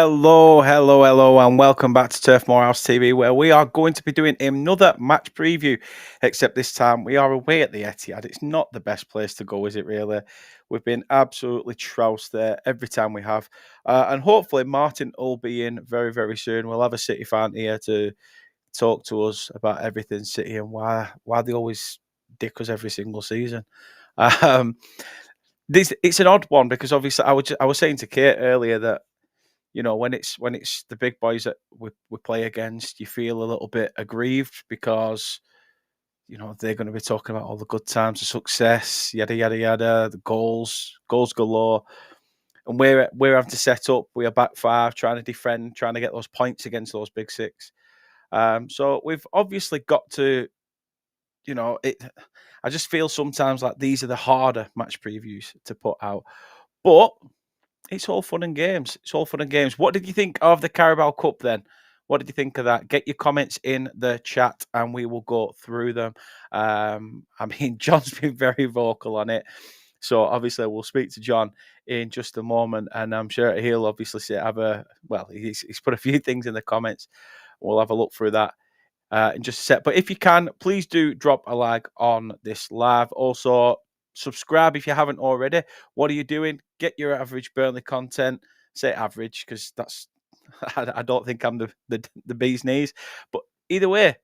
Hello, and welcome back to Turf Morehouse TV, where we are going to be doing another match preview. Except this time we are away at the Etihad. It's not the best place to go, is it? Really, we've been absolutely trounced there every time we have, and hopefully Martin will be in very, very soon. We'll have a City fan here to talk to us about everything City and why they always dick us every single season. Um, it's an odd one because obviously I was saying to Kate earlier that when it's the big boys that we play against, you feel a little bit aggrieved because they're going to be talking about all the good times, the success, yada yada yada, the goals galore, and we're having to set up. We are back five, trying to defend, trying to get those points against those big six. So we've obviously got to, it. I just feel sometimes like these are the harder match previews to put out, but it's all fun and games. It's all fun and games. What did you think of the Carabao Cup then? What did you think of that? Get your comments in the chat and we will go through them. John's been very vocal on it. So obviously we'll speak to John in just a moment. And I'm sure he'll obviously he's put a few things in the comments. We'll have a look through that in just a sec. But if you can, please do drop a like on this live. Also, subscribe if you haven't already. What are you doing? Get your average Burnley content. Say average because that's I don't think I'm the bee's knees. But either way,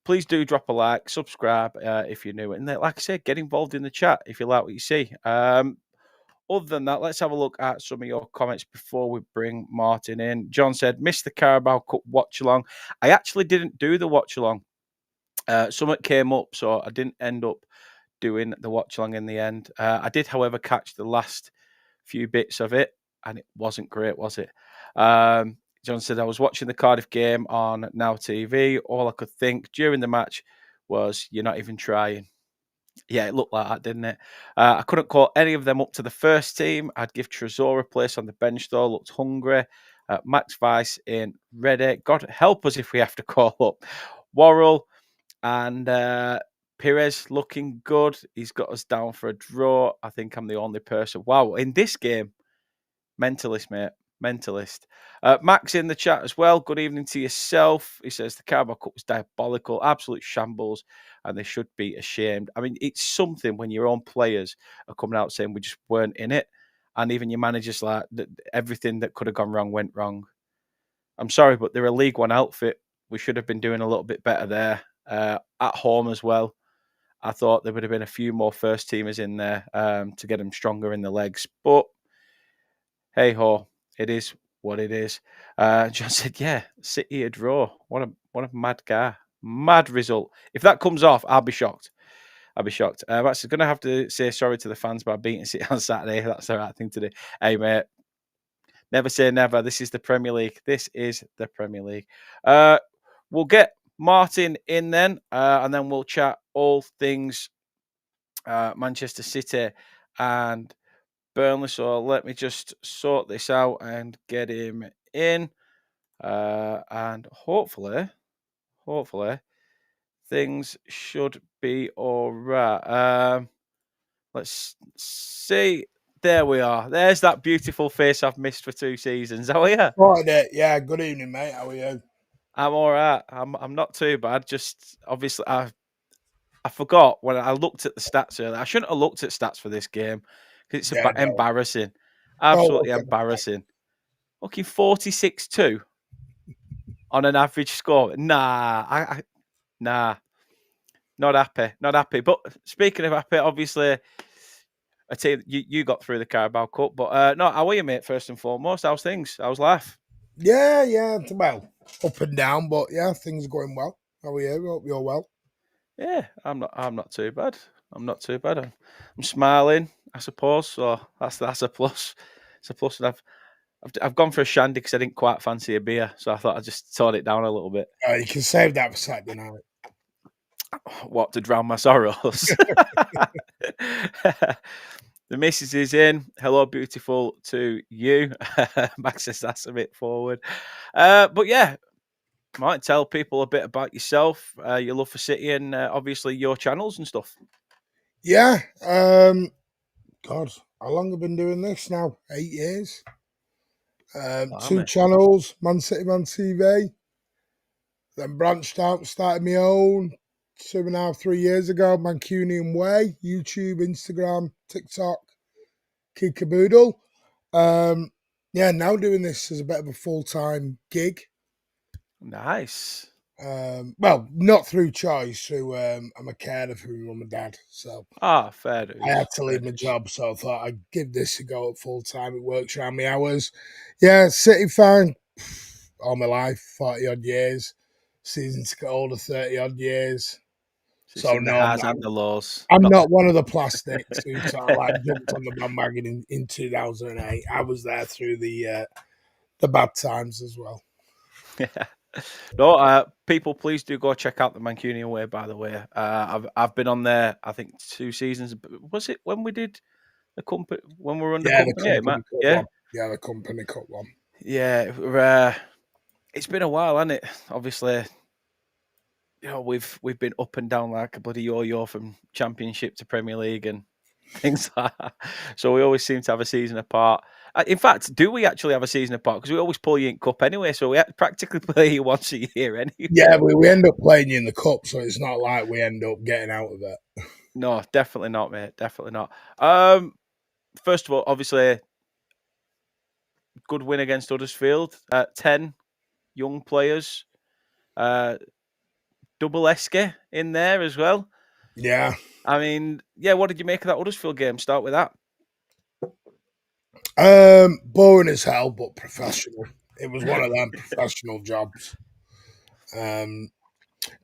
please do drop a like, subscribe if you're new, and like I said, get involved in the chat if you like what you see. Other than that, let's have a look at some of your comments before we bring Martin in. John said, missed the Carabao Cup watch along. I actually didn't do the watch along. Something came up, so I didn't end up doing the watch along in the end. I did, however, catch the last few bits of it, and it wasn't great, was it? John said, I was watching the Cardiff game on Now TV. All I could think during the match was, you're not even trying. Yeah, it looked like that, didn't it? I couldn't call any of them up to the first team. I'd give Trezor a place on the bench, though. Looked hungry. Max Weiss in ready. God help us if we have to call up Worrell and Perez looking good. He's got us down for a draw. I think I'm the only person. Wow, in this game, mentalist, mate. Mentalist. Max in the chat as well. Good evening to yourself. He says the Carabao Cup was diabolical, absolute shambles, and they should be ashamed. I mean, it's something when your own players are coming out saying we just weren't in it, and even your managers like everything that could have gone wrong went wrong. I'm sorry, but they're a League One outfit. We should have been doing a little bit better there. At home as well. I thought there would have been a few more first teamers in there to get them stronger in the legs, but hey ho. It is what it is. John said, yeah, City a draw. What a mad guy. Mad result. If that comes off, I'll be shocked. I'll be shocked. I'm actually going to have to say sorry to the fans by beating City on Saturday. That's the right thing to do. Hey, mate, never say never. This is the Premier League. This is the Premier League. We'll get Martin in then, and then we'll chat all things Manchester City and Burnley. So let me just sort this out and get him in. And hopefully, things should be all right. Let's see. There we are. There's that beautiful face I've missed for 2 seasons. How are you? Right, yeah. Good evening, mate. How are you? I'm all right. I'm not too bad. Just obviously, I forgot when I looked at the stats earlier. I shouldn't have looked at stats for this game because it's embarrassing. Absolutely embarrassing. Looking 46-2 on an average score. Nah, nah, not happy. But speaking of happy, obviously, I tell you got through the Carabao Cup. But no, how are you, mate? First and foremost, how's things? How's life? Yeah. Well, up and down, but yeah, things are going well. How are you? Hope you're well. Yeah, I'm not too bad. I'm not too bad. I'm smiling, I suppose. So that's a plus. It's a plus. And I've gone for a shandy because I didn't quite fancy a beer, so I thought I'd just tone it down a little bit. You can save that for Saturday night. What, to drown my sorrows? The missus is in. Hello, beautiful to you. Max says that's a bit forward. But yeah, might tell people a bit about yourself, your love for City, and obviously your channels and stuff. Yeah. God, how long have I been doing this now? 8 years. Two Blimey. channels, Man City, Man TV. Then branched out, started my own 2.5, 3 years ago. Mancunian Way, YouTube, Instagram, TikTok, Kikaboodle. Yeah, now doing this as a bit of a full-time gig. Nice. Well, not through choice. Through I'm a carer for my mum and dad, so Ah, fair I had dues. to Fair leave my dues. job. So I thought I'd give this a go at full time. It works around my hours. Yeah, City fan all my life, 40 odd years. Season ticket holder, 30 odd years. So you've So seen the no, highs and the lows. I'm Got not one of the plastics who sort of like jumped on the bandwagon in 2008. I was there through the bad times as well. yeah. No, people, please do go check out the Mancunian Way. By the way, I've been on there. I think 2 seasons. Was it when we did the company when we were under Yeah, the company? Kompany cut Yeah, one. Yeah, the Kompany cut one. yeah. It's been a while, hasn't it? Obviously, we've been up and down like a bloody yo-yo from Championship to Premier League and things like that. So we always seem to have a season apart. In fact, do we actually have a season apart? Because we always pull you in cup anyway, so we practically play you once a year Yeah, anyway. we end up playing you in the cup, so it's not like we end up getting out of it. No, definitely not, mate. Definitely not. First of all, obviously, good win against Huddersfield. 10 young players. Uh, double Eske in there as well. Yeah. I mean, yeah, what did you make of that Huddersfield game? Start with that. Boring as hell, but professional. It was one of them professional jobs.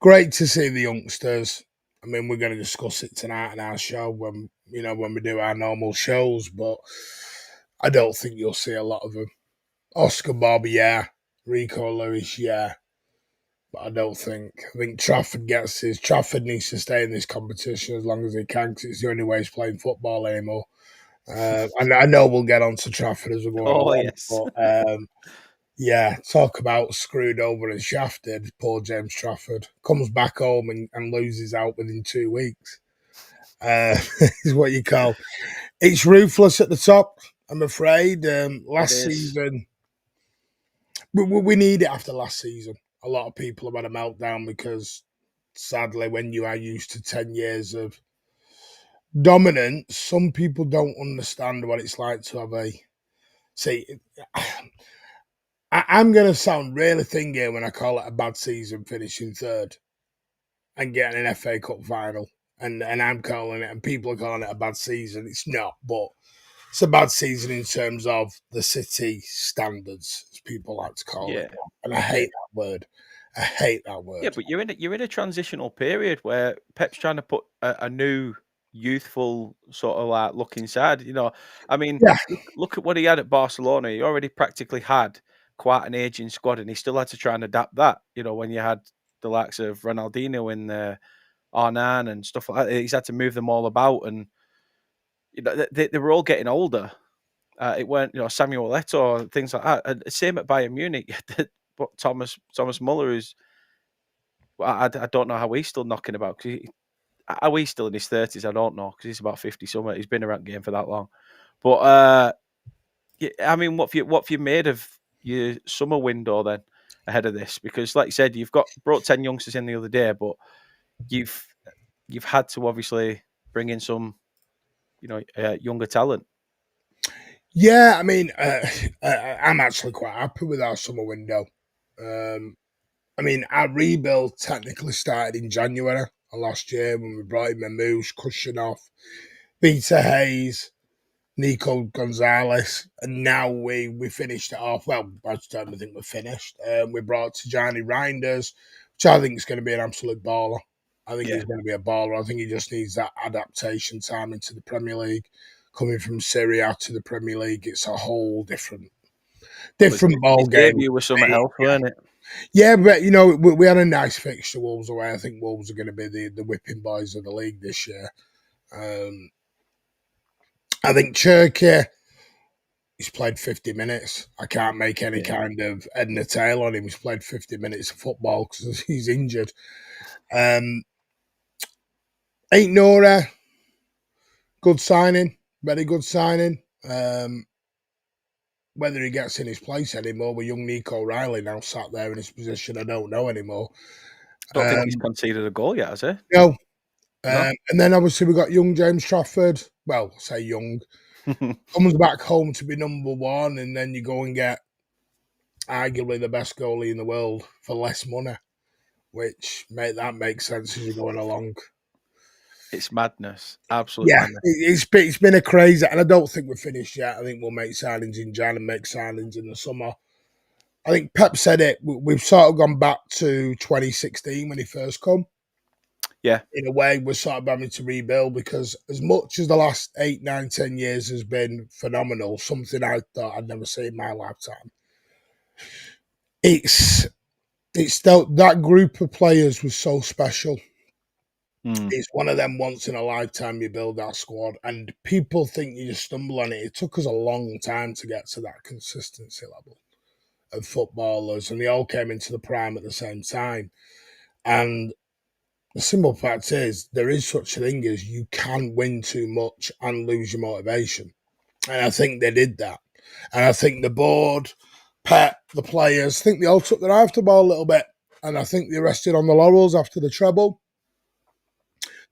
Great to see the youngsters. I mean, we're going to discuss it tonight in our show when we do our normal shows, but I don't think you'll see a lot of them. Oscar Bob, yeah. Rico Lewis, yeah. But I don't think. I think Trafford needs to stay in this competition as long as he can because it's the only way he's playing football anymore. And I know we'll get on to Trafford as we're going Oh, along, yes. but yeah, talk about screwed over and shafted. Poor James Trafford comes back home and loses out within 2 weeks. Is what you call. It's ruthless at the top. I'm afraid. It Last is. season, we need it after last season. A lot of people have had a meltdown because, sadly, when you are used to 10 years of dominance, some people don't understand what it's like to have a. See, I'm going to sound really thingy when I call it a bad season, finishing third and getting an FA Cup final. And I'm calling it, and people are calling it a bad season. It's not, but it's a bad season in terms of the City standards, as people like to call it. Yeah. And I Yeah. hate that word. I hate that Yeah, word. but you're in a transitional period where Pep's trying to put a new youthful sort of like look inside. I mean, Yeah, look at what he had at Barcelona. He already practically had quite an aging squad, and he still had to try and adapt that. When you had the likes of Ronaldinho and Arnan and stuff like that, he's had to move them all about, and they were all getting older. It weren't Samuel Eto'o and things like that. And same at Bayern Munich. But Thomas Muller is. I don't know how he's still knocking about. How he's still in his 30s, I don't know, because he's about 50 somewhere. He's been around the game for that long. But yeah, I mean, what have you made of your summer window then ahead of this? Because, like you said, you've brought 10 youngsters in the other day, but you've you've had to obviously bring in some younger talent. yeah. I mean, I'm actually quite happy with our summer window. Um, I mean, our rebuild technically started in January of last year when we brought in Mamouche, Kushinov, Peter Hayes, Nico Gonzalez, and now we finished it off. Well, by the time I think we're finished, we brought Tijani Reinders, which I think is going to be an absolute baller. I think Yeah, he's going to be a baller. I think he just needs that adaptation time into the Premier League. Coming from Syria to the Premier League, it's a whole different but ball his game. debut was something else, weren't it? Yeah, but we had a nice fixture. Wolves away. I think Wolves are going to be the whipping boys of the league this year. Um, I think Turkey. He's played 50 minutes. I can't make any Yeah, kind of head and a tail on him. He's played 50 minutes of football because he's injured. Um, Ain't Nora, good signing, very good signing. whether he gets in his place anymore with young Nico Riley now sat there in his position, I don't know anymore. Don't think he's conceded a goal yet, has he? No. No. And then obviously we've got young James Trafford. Well, say young. Comes back home to be number one, and then you go and get arguably the best goalie in the world for less money, which that makes sense as you're going along. It's madness. Absolute Yeah, madness. it's been a crazy, and I don't think we're finished yet. I think we'll make signings in Jan and make signings in the summer. I think Pep said it. We've sort of gone back to 2016 when he first come. Yeah. In a way, we're sort of having to rebuild because as much as the last 8, 9, 10 years has been phenomenal, something I thought I'd never see in my lifetime. It's still that group of players was so special. It's one of them once in a lifetime you build that squad, and people think you just stumble on it. It took us a long time to get to that consistency level of footballers, and they all came into the prime at the same time. And the simple fact is, there is such a thing as you can win too much and lose your motivation. And I think they did that. And I think the board, Pep, the players, I think they all took their eye off the ball a little bit. And I think they rested on the laurels after the treble.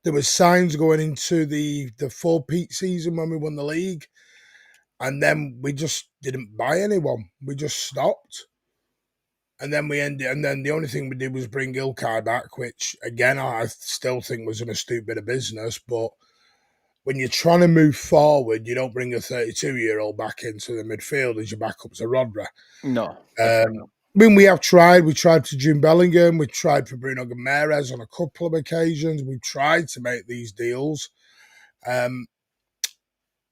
There was signs going into the four-peat season when we won the league. And then we just didn't buy anyone. We just stopped. And then the only thing we did was bring Ilkay back, which again I still think was an astute bit of business. But when you're trying to move forward, you don't bring a 32-year-old back into the midfield as your backup to Rodra. No, definitely not. I mean, we tried for Jim Bellingham, we tried for Bruno Guimaraes on a couple of occasions. We've tried to make these deals. It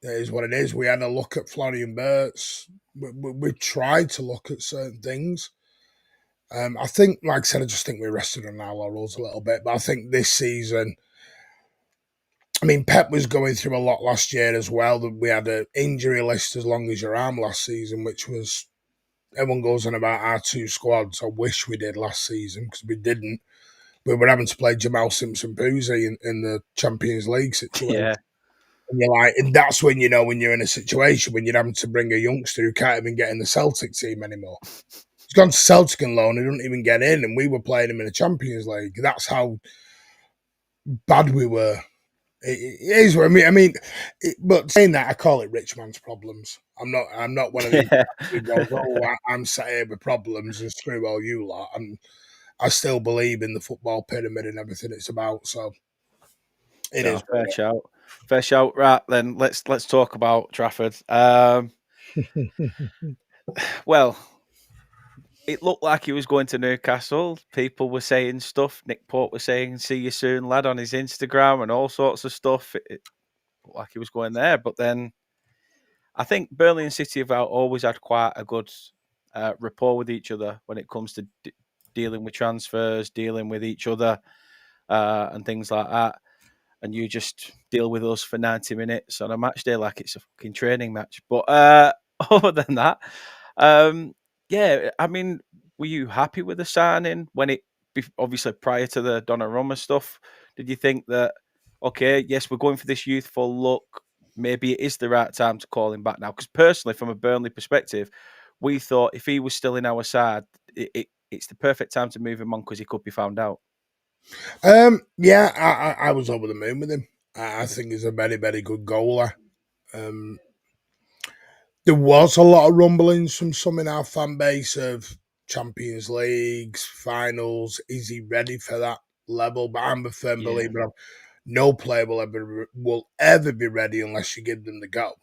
is what it is. We had a look at Florian Wirtz. We tried to look at certain things. I think, like I said, I just think we rested on our laurels a little bit. But I think this season, I mean, Pep was going through a lot last year as well. We had an injury list as long as your arm last season, which was everyone goes on about our two squads. I wish we did last season because we didn't. We were having to play Jamal Simpson-Bouzy in the Champions League situation. Yeah. And you're like, and that's when you know when you're in a situation when you're having to bring a youngster who can't even get in the Celtic team anymore. He's gone to Celtic on loan, he didn't even get in, and we were playing him in the Champions League. That's how bad we were. It is what I mean. But saying that, I call it rich man's problems. I'm not one of these Yeah. who goes, "Oh, I'm sat here with problems and screw all you lot." I still believe in the football pyramid and everything it's about. So it No, is. fair shout. Fair shout. Right, then let's talk about Trafford. Well, it looked like he was going to Newcastle. People were saying stuff. Nick Pope was saying, "See you soon, lad," on his Instagram and all sorts of stuff. It looked like he was going there. But then I think Burnley and City have always had quite a good rapport with each other when it comes to dealing with transfers, dealing with each other, and things like that. And you just deal with us for 90 minutes on a match day like it's a fucking training match. But other than that, yeah, I mean, were you happy with the signing when obviously prior to the Donnarumma stuff? Did you think that, okay, yes, we're going for this youthful look, maybe it is the right time to call him back now? Because personally, from a Burnley perspective, we thought if he was still in our side, it's the perfect time to move him on because he could be found out. Yeah, I was over the moon with him. I think he's a very, very good goaler. There was a lot of rumblings from some in our fan base of Champions Leagues, finals. Is he ready for that level? But I'm a firm Yeah. believer of no player will ever be ready unless you give them the go.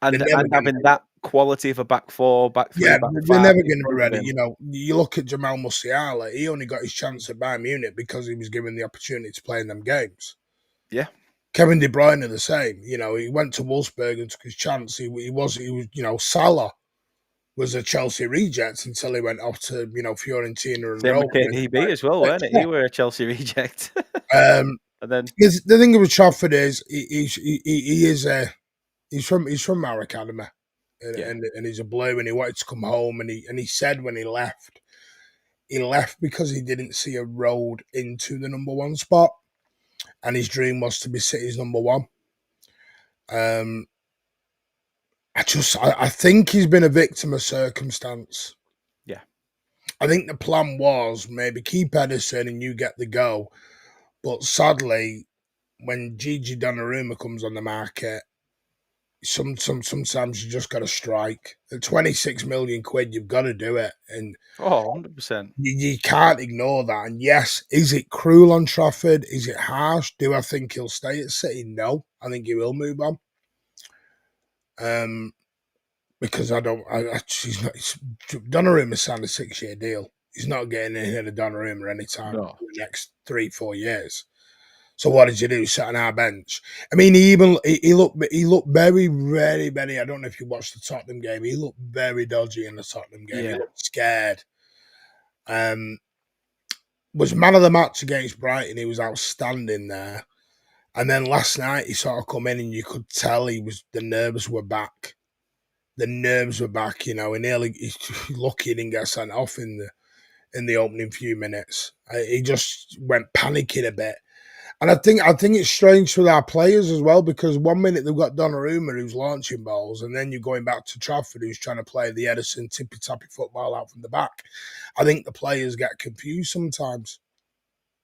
They're And never going having that quality of a back four, back three, Yeah, back they're five never in going to be front of ready. him. You know, you look at Jamal Musiala, he only got his chance at Bayern Munich because he was given the opportunity to play in them games. Yeah. Kevin De Bruyne are the same. You know, he went to Wolfsburg and took his chance. He was, you know, Salah was a Chelsea reject until he went off to, you know, Fiorentina and Same Roma. with KDB as well, weren't it? He were a Chelsea reject. Um, And then, the thing with Trafford is he is he's from our academy, yeah, and he's a blue, and he wanted to come home, and he said when he left because he didn't see a road into the number one spot, and his dream was to be City's number one. Um, I think he's been a victim of circumstance. Yeah. I think the plan was maybe keep Edison and you get the go. But sadly, when Gigi Donnarumma comes on the market, sometimes you just got to strike. At 26 million quid, you've got to do it, and Oh, 100%. you can't ignore that. And yes, is it cruel on Trafford? Is it harsh? Do I think he'll stay at City? No, I think he will move on. Because I don't. She's not. Donnarumma signed a 6-year deal. He's not getting in here to Donnarumma anytime No. in the next 3-4 years. So what did you do? Sit on our bench? I mean, he looked very, very, very. I don't know if you watched the Tottenham game. He looked very dodgy in the Tottenham game. He Yeah. looked scared. Was man of the match against Brighton. He was outstanding there. And then last night he sort of come in and you could tell the nerves were back. The nerves were back. He's lucky he didn't get sent off in the opening few minutes. He just went panicking a bit. And I think it's strange with our players as well, because one minute they've got Donnarumma who's launching balls, and then you're going back to Trafford who's trying to play the Edison tippy-tappy football out from the back. I think the players get confused sometimes.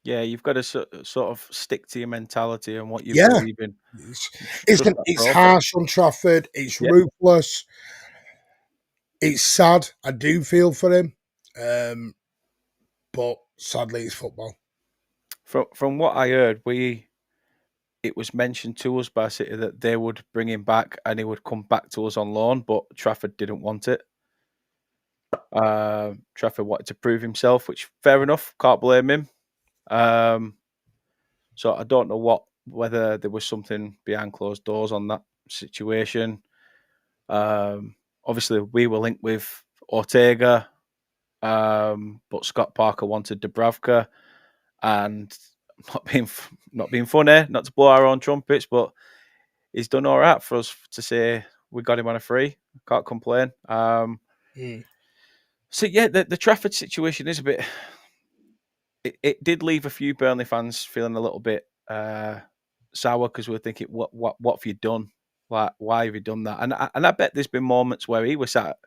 Yeah, you've got to sort of stick to your mentality and what you Yeah, believe in. Trust that it's process. harsh on Trafford. It's Yeah. ruthless. It's sad. I do feel for him, but sadly, it's football. From what I heard, it was mentioned to us by City that they would bring him back and he would come back to us on loan, but Trafford didn't want it. Trafford wanted to prove himself, which fair enough, can't blame him. So I don't know whether there was something behind closed doors on that situation. Obviously, we were linked with Ortega, but Scott Parker wanted Dubravka, and not being funny, not to blow our own trumpets, but he's done all right for us to say we got him on a free. Can't complain. So yeah, the Trafford situation is a bit. It did leave a few Burnley fans feeling a little bit sour, because we were thinking, what have you done? Like, why have you done that? And I bet there's been moments where he was sat,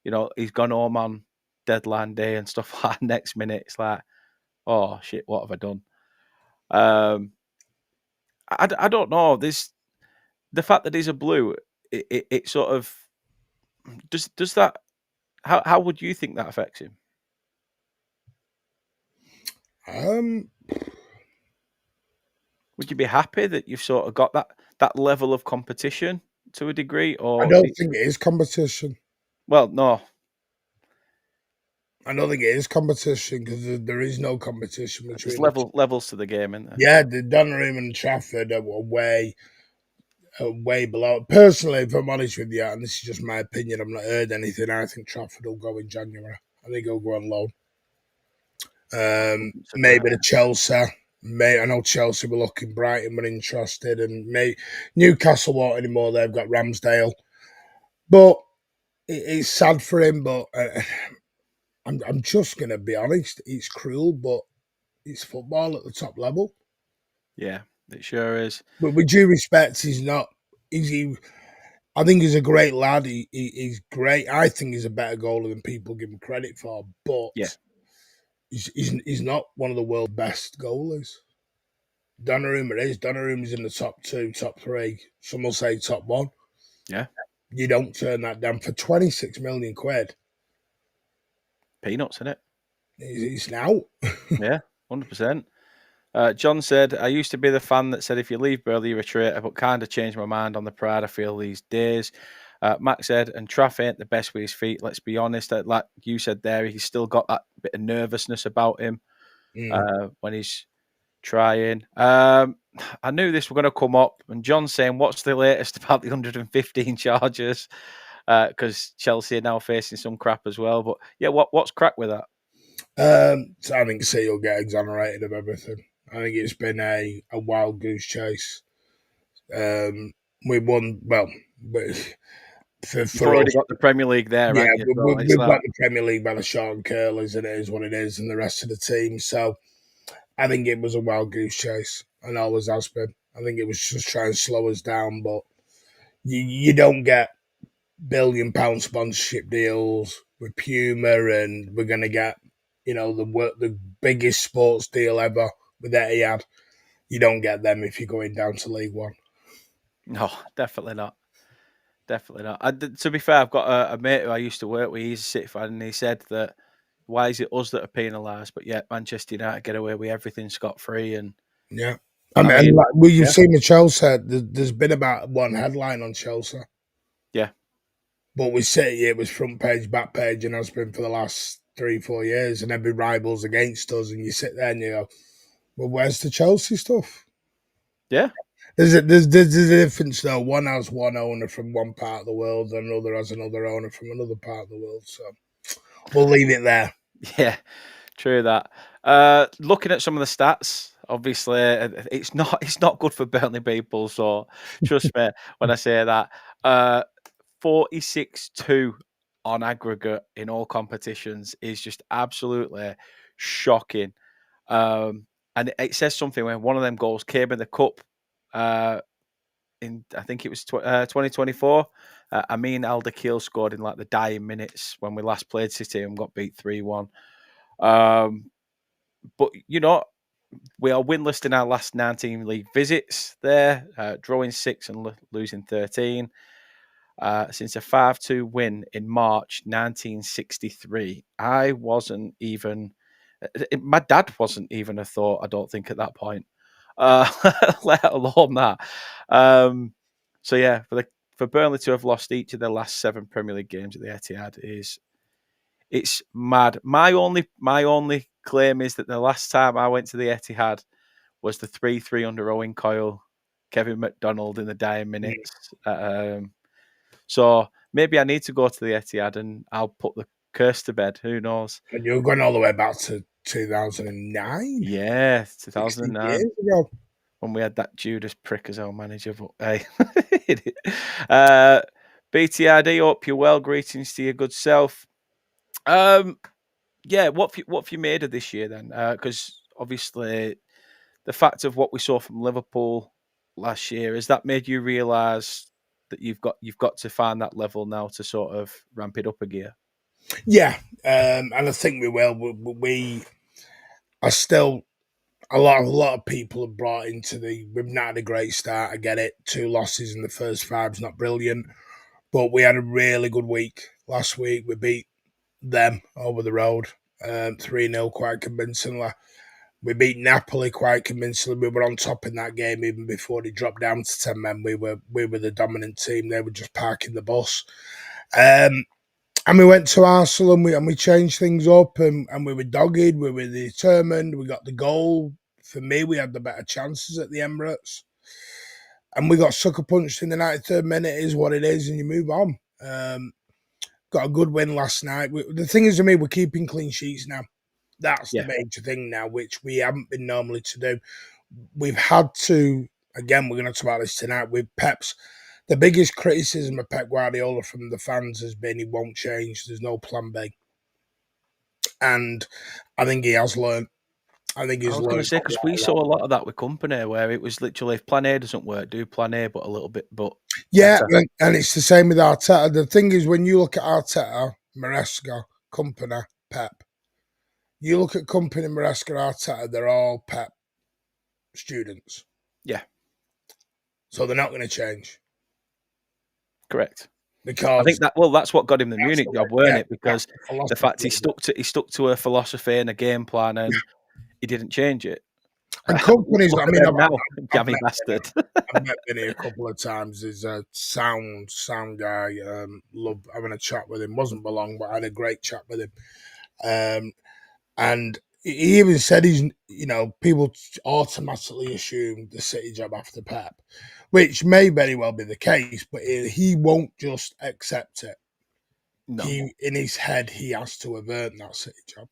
he's gone home on deadline day and stuff like that. Next minute, it's like, oh shit, what have I done? I don't know. There's the fact that he's a blue. It sort of does that. How would you think that affects him? Um, Would you be happy that you've sort of got that level of competition to a degree, I or don't think it is competition. well, no, I don't think it is competition, because there is no competition there's between them. levels to the game, isn't there? Yeah, the Donnarumma and Trafford are way below. Personally, if I'm honest with you, and this is just my opinion, I've not heard anything. I think Trafford will go in January. I think he'll go on loan. Wouldn't surprise Maybe to Chelsea. I know Chelsea were looking, Brighton were interested, and Newcastle won't anymore. They've got Ramsdale, but it's sad for him. But I'm just gonna be honest. It's cruel, but it's football at the top level. Yeah, it sure is. But with due respect, he's not. I think he's a great lad. He's great. I think he's a better goalie than people give him credit for. But Yeah, he's not one of the world's best goalies. Donnarumma is. Donnarumma's in the top 2, top 3. Some will say top 1. yeah, You don't turn that down for 26 million quid. peanuts in it. It's now. Yeah, 100%. John said, I used to be the fan that said if you leave Burnley, you're a traitor, but kind of changed my mind on the pride I feel these days. Max said, and Traff ain't the best with his feet, let's be honest. Like you said there, he's still got that bit of nervousness about him when he's trying. I knew this was going to come up, and John's saying, what's the latest about the 115 charges? Because Chelsea are now facing some crap as well. But yeah, what's crack with that? So I think City will get exonerated of everything. I think it's been a wild goose chase. We won well, but You've for already us, got the Premier League there, yeah, haven't you? So it's we've like, got the Premier League by the short and curlers, and it is what it is, and the rest of the team. So I think it was a wild goose chase, and always has been. I think it was just trying to slow us down, but you don't get billion-pound sponsorship deals with Puma, and we're going to get, the biggest sports deal ever with Etihad. You don't get them if you're going down to League One. No, definitely not. Definitely not. To be fair, I've got a mate who I used to work with. He's a City fan, and he said that why is it us that are penalised, but yet Manchester United get away with everything scot free? And Yeah. I And mean, like, well, you've yeah, seen the Chelsea. There's been about one headline on Chelsea, yeah, but with City, it was front page, back page, and has been for the last 3-4 years. And every rival's against us, and you sit there and you go, "Well, where's the Chelsea stuff?" yeah, There's a difference though. One has one owner from one part of the world, and another has another owner from another part of the world. So we'll leave it there. yeah. True that. Looking at some of the stats, obviously it's not good for Burnley people. So trust me when I say that. 46-2 on aggregate in all competitions is just absolutely shocking. And it says something when one of them goals came in the cup in I think it was 2024. Amin Al-Dakil scored in like the dying minutes when we last played City and got beat 3-1. But we are winless in our last 19 league visits there, drawing 6 and losing 13. Since a 5-2 win in March 1963, I wasn't even. My dad wasn't even a thought, I don't think, at that point, uh, let alone that. So, yeah, for Burnley to have lost each of their last 7 Premier League games at the Etihad it's mad. My only claim is that the last time I went to the Etihad was the 3-3 under Owen Coyle, Kevin McDonald in the dying minutes. So maybe I need to go to the Etihad and I'll put the curse to bed. Who knows? And you're going all the way back to 2009, Yeah, 60 2009 years ago. when we had that Judas prick as our manager. But hey, uh, BTRD, hope you're well. Greetings to your good self. Um, yeah, what have you made of this year then? Because obviously the fact of what we saw from Liverpool last year, has that made you realise that you've got to find that level now to sort of ramp it up a gear? Yeah, and I think we will. We are still a lot of people have brought into the. We've not had a great start. I get it. 2 losses in the first five's not brilliant, but we had a really good week last week. We beat them over the road, 3-0 quite convincingly. We beat Napoli quite convincingly. We were on top in that game even before they dropped down to 10 men. We were the dominant team. They were just parking the bus. And we went to Arsenal and we changed things up and we were dogged, we were determined, we got the goal. For me, we had the better chances at the Emirates. And we got sucker punched in the 93rd minute, is what it is, and you move on. Got a good win last night. The thing is, to me, we're keeping clean sheets now. That's the Yeah. major thing now, which we haven't been normally to do. We've had to, again, we're going to talk about this tonight with Pep's. The biggest criticism of Pep Guardiola from the fans has been he won't change. There's no plan B. And I think he has learned. I think I he's was going to learned say, because we a saw lot. a lot of that with Kompany, where it was literally if plan A doesn't work, do plan A, but a little bit, but Yeah, better. and it's the same with Arteta. The thing is, when you look at Arteta, Maresca, Kompany, Pep, you look at Kompany, Maresca, Arteta, they're all Pep students. Yeah, So they're not going to change correct. I because think that's what got him the that's Munich the job, way, weren't yeah, it? that's Because the the philosophy fact he of it. stuck to a philosophy and a game plan, and he didn't change it. And Kompany's, Look I at mean, them now, I've gammy bastard. met Vinny a couple of times. He's a sound guy. Love having a chat with him. Wasn't for long, but I had a great chat with him. And he even said people automatically assume the City job after Pep, which may very well be the case, but he won't just accept it. No, He, in his head, he has to have earned that City job.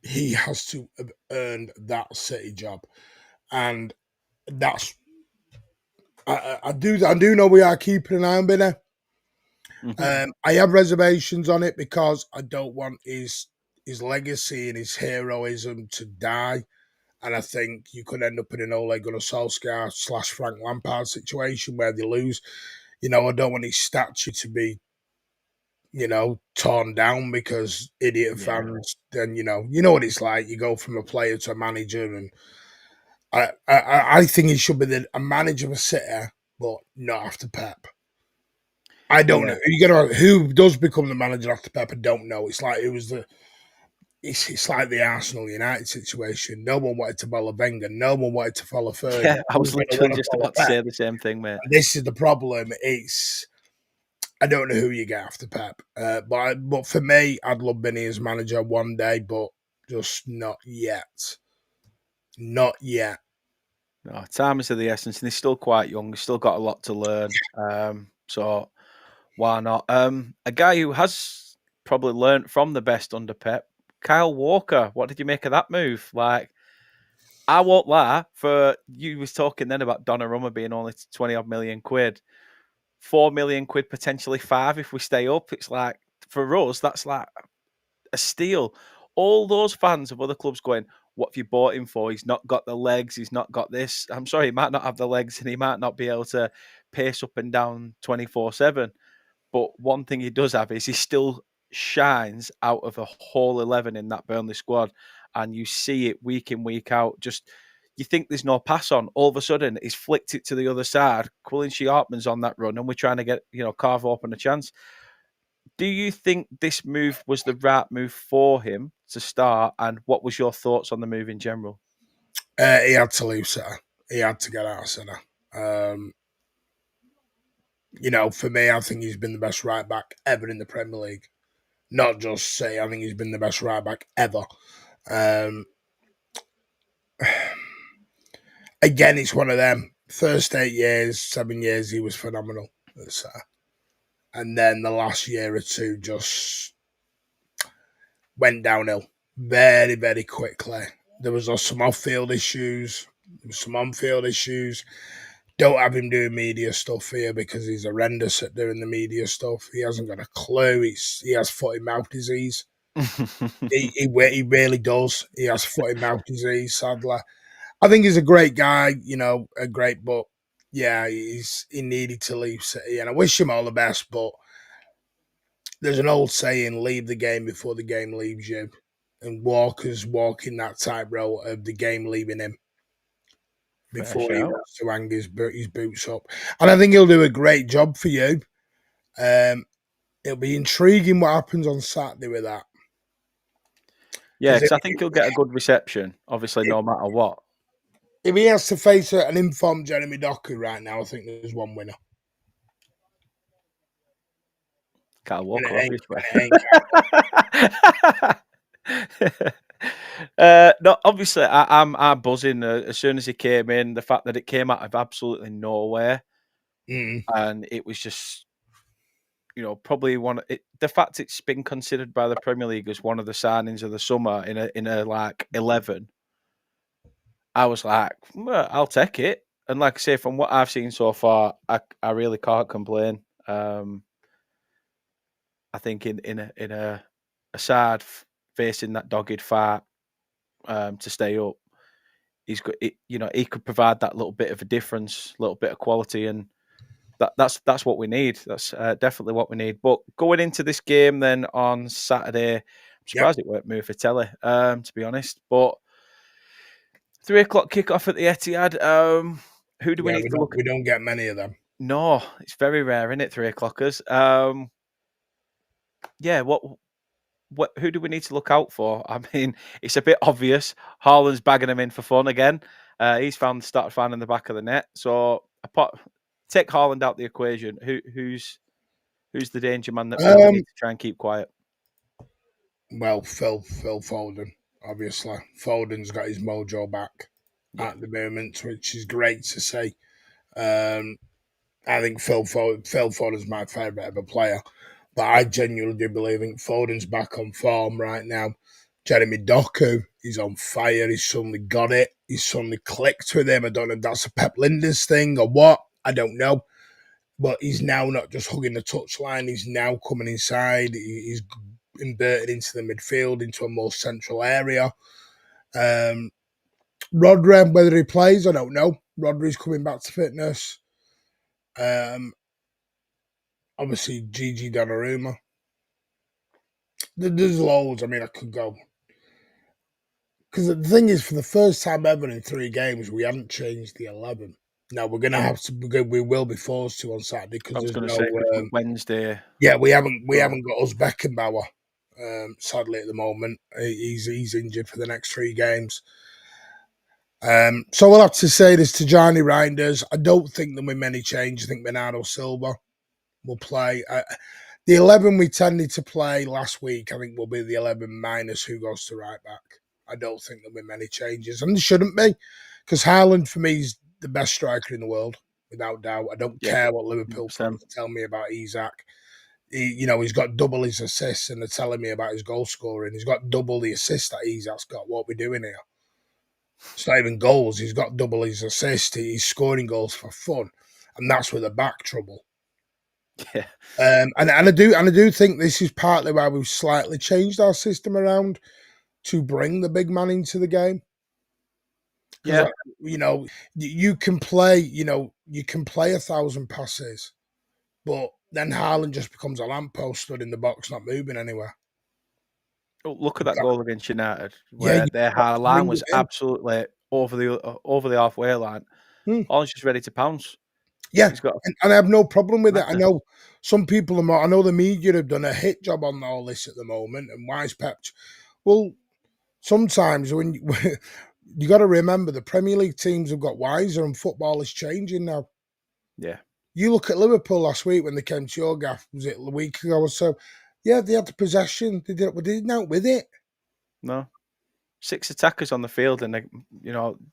He has to have earned that City job, and that's I do know we are keeping an eye on Binner. hmm I have reservations on it because I don't want his legacy and his heroism to die. And I think you could end up in an Ole Gunnar Solskjaer / Frank Lampard situation where they lose. I don't want his statue to be, torn down because idiot Yeah. fans. Then you know what it's like. You go from a player to a manager, and I think he should be a manager of a City, but not after Pep. I don't Yeah. know. Who does become the manager after Pep? I don't know. It's like it was the. It's like the Arsenal United situation. No one wanted to follow Wenger. No one wanted to follow Fergie. Yeah, I Who's was going to literally want to just follow about to Pep? say the same thing, mate. And this is the problem. I don't know who you get after Pep, but for me, I'd love Benny as manager one day, but just not yet. Not yet. No, time is of the essence, and he's still quite young. He's still got a lot to learn. So why not? A guy who has probably learnt from the best under Pep, Kyle Walker. What did you make of that move? Like, I won't lie. For you was talking then about Donnarumma being only 20 odd million quid, 4 million quid, potentially five if we stay up. It's like for us, that's like a steal. All those fans of other clubs going, what have you bought him for? He's not got the legs. He's not got this. I'm sorry, he might not have the legs and he might not be able to pace up and down 24/7. But one thing he does have is he still shines out of a whole 11 in that Burnley squad. And you see it week in, week out. Just you think there's no pass on. All of a sudden, he's flicked it to the other side. Quillen Sharpman's on that run, and we're trying to get, carve open a chance. Do you think this move was the right move for him to start? And what was your thoughts on the move in general? He had to leave City. He had to get out of City. For me, I think he's been the best right back ever in the Premier League. Not just City. I think he's been the best right back ever. Um, Again, it's one of them. First 8 years, 7 years, he was phenomenal at City. And then the last year or two just went downhill very, very quickly. There was some off-field issues. There was some on-field issues. Don't have him doing media stuff here because he's horrendous at doing the media stuff. He hasn't got a clue. He has foot and mouth disease. He really does. He has foot and mouth disease, sadly. I think he's a great guy, but yeah, he needed to leave City, and I wish him all the best. But there's an old saying: "Leave the game before the game leaves you." And Walker's walking that tightrope of the game leaving him Fair before he shout. wants to hang his boots up. And I think he'll do a great job for you. It'll be intriguing what happens on Saturday with that. Yeah, Because because I think he'll get a good reception, obviously, no matter what. if he has to face an informed Jeremy Doku right now, I think there's one winner. Kyle And Walker, it ain't, obviously. No, obviously, I'm buzzing as soon as he came in. The fact that it came out of absolutely nowhere, and it was just, probably the fact it's been considered by the Premier League as one of the signings of the summer in a like 11. I was like, well, I'll take it. And like I say, from what I've seen so far, I really can't complain. I think in a side facing that dogged fight to stay up, he's got he could provide that little bit of a difference, little bit of quality, and that's what we need. That's definitely what we need. But going into this game then on Saturday, I'm Yep. surprised it weren't moved for telly, to be honest. But 3 o'clock kickoff at the Etihad. Who do we Yeah, need to look at? we don't get many of them. No, it's very rare, isn't it? 3 o'clockers. Yeah, who do we need to look out for? I mean, it's a bit obvious. Haaland's bagging him in for fun again. He's started finding the back of the net. So take Haaland out the equation. Who's the danger man that we need to try and keep quiet? Well, Phil Foden, obviously. Foden's got his mojo back at the moment, which is great to see. I think Phil Foden's my favourite ever player, but I genuinely do believe Foden's back on form right now. Jeremy Doku, he's on fire. He's suddenly got it. He's suddenly clicked with him. I don't know if that's a Pep Linders thing or what. I don't know. But he's now not just hugging the touchline. He's now coming inside. He's inverted into the midfield, into a more central area. Rodri, whether he plays, I don't know. Rodri's coming back to fitness. obviously Gigi Donnarumma. There's loads. I mean, I could go because the thing is, for the first time ever in 3 games, we haven't changed the 11. Now we're gonna have to. We will be forced to on Saturday because I was there's going to no. say because Wednesday. Yeah, we Oh, haven't got us Beckenbauer. Sadly, at the moment, he's injured for the next 3 games. So we'll have to say this to Johnny Reinders. I don't think there'll be many changes. I think Bernardo Silva will play. The 11 we tended to play last week, I think, will be the 11 minus who goes to right back. I don't think there'll be many changes, and there shouldn't be, because Haaland for me is the best striker in the world, without doubt. I don't yeah, care what Liverpool 100%. fans tell me about Isak. He's got double his assists, and they're telling me about his goal scoring. He's got double the assists that Isak's got. What we're doing here? It's not even goals. He's got double his assist. He's scoring goals for fun, and that's with the back trouble. Yeah, And I do think this is partly why we've slightly changed our system around to bring the big man into the game. Because yeah. you can play, you can play 1,000 passes, but then Haaland just becomes a lamppost stood in the box, not moving anywhere. Oh, look at You've that got, goal against United, yeah, where you've their got high to line bring was it absolutely over the halfway line. in. Holland's just ready to pounce. Yeah, He's got and I have no problem with it. I madness. know some people are more, I know the media have done a hit job on all this at the moment, and why is Pep? Well, sometimes when you got to remember the Premier League teams have got wiser and football is changing now. Yeah, You look at Liverpool last week when they came to your gaff, was it a week ago or so? Yeah, they had the possession. They did out with it. no. 6 attackers on the field and they,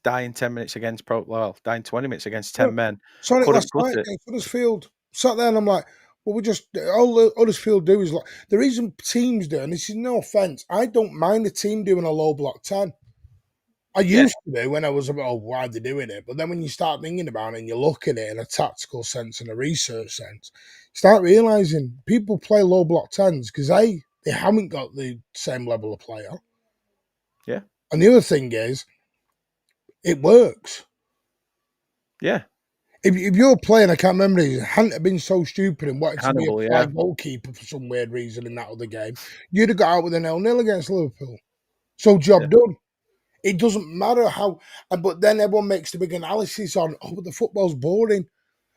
dying 10 minutes against dying 20 minutes against Yeah. 10 men. Saw it last Couldn't cut night it. against Huddersfield. Sat there and I'm like, well, we just all Huddersfield do is like the reason teams do, and this is no offense, I don't mind the team doing a low block 10. I Yeah, used to do when I was about, oh, why they're doing it. But then when you start thinking about it and you look at it in a tactical sense and a research sense, start realizing people play low block 10s because they haven't got the same level of player. yeah, And the other thing is, it works. yeah. If you're playing, I can't remember, he hadn't been so stupid and wanted to be a Hannibal, fly yeah, goalkeeper for some weird reason in that other game, you'd have got out with a 0-0 against Liverpool. So job yeah, done. It doesn't matter how, but then everyone makes the big analysis on, oh, but the football's boring.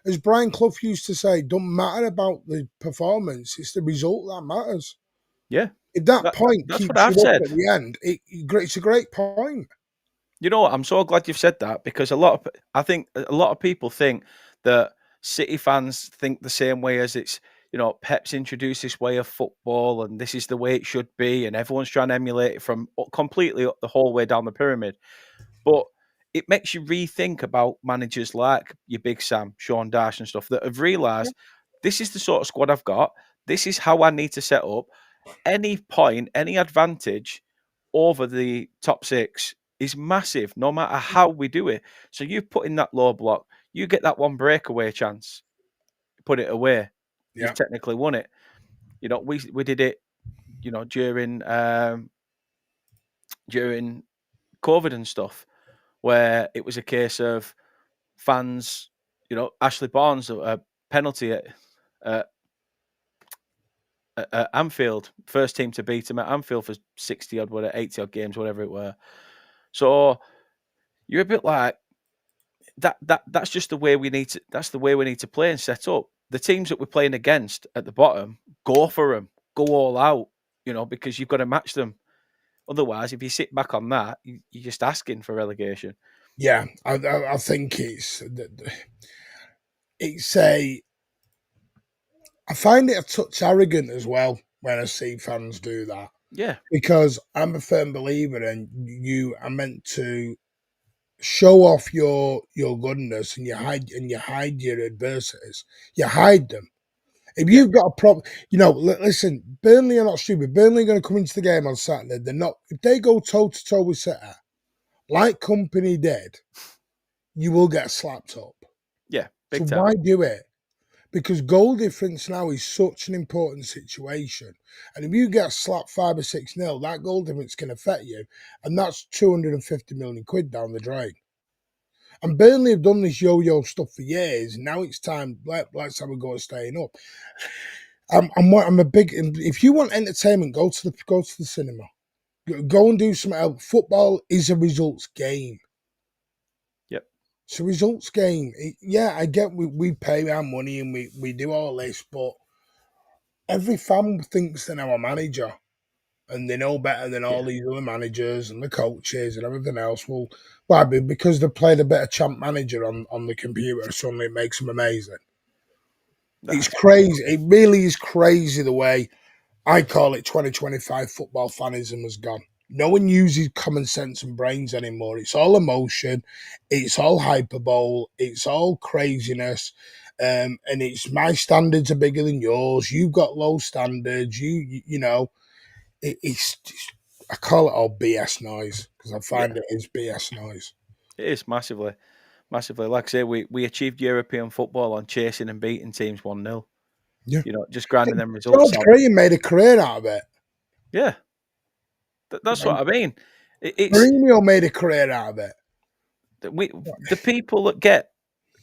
As Brian Clough used to say, don't matter about the performance, it's the result that matters. yeah. If that That, point that's what keeps you I've up said. at the end, it's a great point. You know what? I'm so glad you've said that because I think a lot of people think that City fans think the same way as Pep's introduced this way of football and this is the way it should be, and everyone's trying to emulate it from completely up the whole way down the pyramid. But it makes you rethink about managers like your Big Sam, Sean Dyche, and stuff that have Yeah. realised this is the sort of squad I've got. This is how I need to set up. Any point, any advantage over the top six is massive, no matter how we do it. So you put in that low block, you get that one breakaway chance, put it away. You've Yeah. technically won it. We did it. During COVID and stuff, where it was a case of fans. Ashley Barnes a penalty at, at Anfield, first team to beat him at Anfield for 60 odd, whatever, 80 odd games, whatever it were. So you're a bit like that. That's just the way we need to. That's the way we need to play and set up. The teams that we're playing against at the bottom, go for them, go all out. Because you've got to match them. Otherwise, if you sit back on that, you're just asking for relegation. Yeah, I think it's a. I find it a touch arrogant as well when I see fans do that Yeah, because I'm a firm believer in you are meant to show off your goodness and you hide your adversities. You hide them. If yeah, you've got a problem, listen, Burnley are not stupid. Burnley are going to come into the game on Saturday. They're not. If they go toe to toe with City, like Kompany did, you will get slapped up. yeah, So big time. why do it? Because goal difference now is such an important situation. And if you get slapped 5 or 6-0, that goal difference can affect you. And that's 250 million quid down the drain. And Burnley have done this yo-yo stuff for years. And now it's time. Let's have a go at staying up. I'm a big. If you want entertainment, go to the cinema. Go and do something else. Football is a results game. Yep. It's a results game. Yeah, I get we pay our money and we do all this, but every fan thinks they're our manager and they know better than all Yeah. these other managers and the coaches and everything else. Well, why? Because they played a better champ manager on the computer, suddenly it makes them amazing. It's That's crazy. It really is crazy the way I call it 2025 football fanism has gone. No one uses common sense and brains anymore. It's all emotion, it's all hyperbole, it's all craziness, and it's my standards are bigger than yours. You've got low standards. You know, it's I call it all BS noise because I yeah. find it is BS noise. It is massively, massively. Like I say, we achieved European football on chasing and beating teams 1-0. Yeah, You know, just grinding them results George out. Graham made a career out of it. Yeah, that's what I mean. It's Mourinho made a career out of it. we the people that get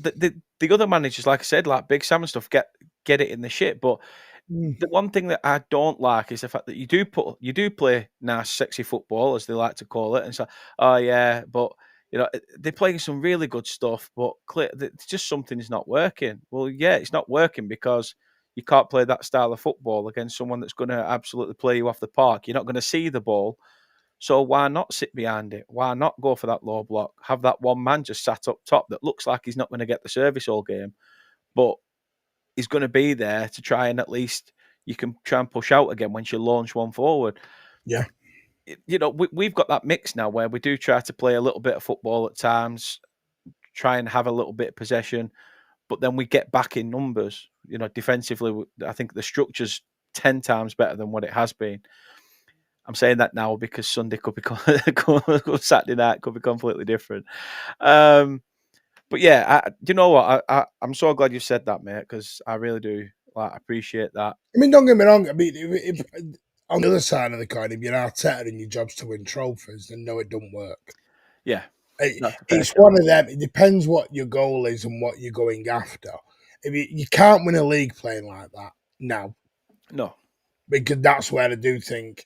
the other managers, like I said, like Big Sam and stuff, get it in the shit. But Mm, the one thing that I don't like is the fact that you do play nice, sexy football, as they like to call it, and it's like, oh yeah, but you know they're playing some really good stuff, but it's just something's not working. Well, yeah, it's not working because you can't play that style of football against someone that's going to absolutely play you off the park. You're not going to see the ball, so why not sit behind it? Why not go for that low block? Have that one man just sat up top that looks like he's not going to get the service all game, but is going to be there to try and at least you can try and push out again once you launch one forward. yeah, You know, we've got that mix now where we do try to play a little bit of football at times, try and have a little bit of possession, but then we get back in numbers. You know, defensively, I think the structure's 10 times better than what it has been. I'm saying that now because Sunday could be Saturday night could be completely different. Um, but yeah, you know what? I'm so glad you said that, mate, because I really do appreciate that. I mean, don't get me wrong. I mean, if on the other side of the coin, if you're Arteta and your job's to win trophies, then no, it don't work. Yeah, that's a fair It's shout. one of them. It depends what your goal is and what you're going after. If you can't win a league playing like that, no, No, because that's where I do think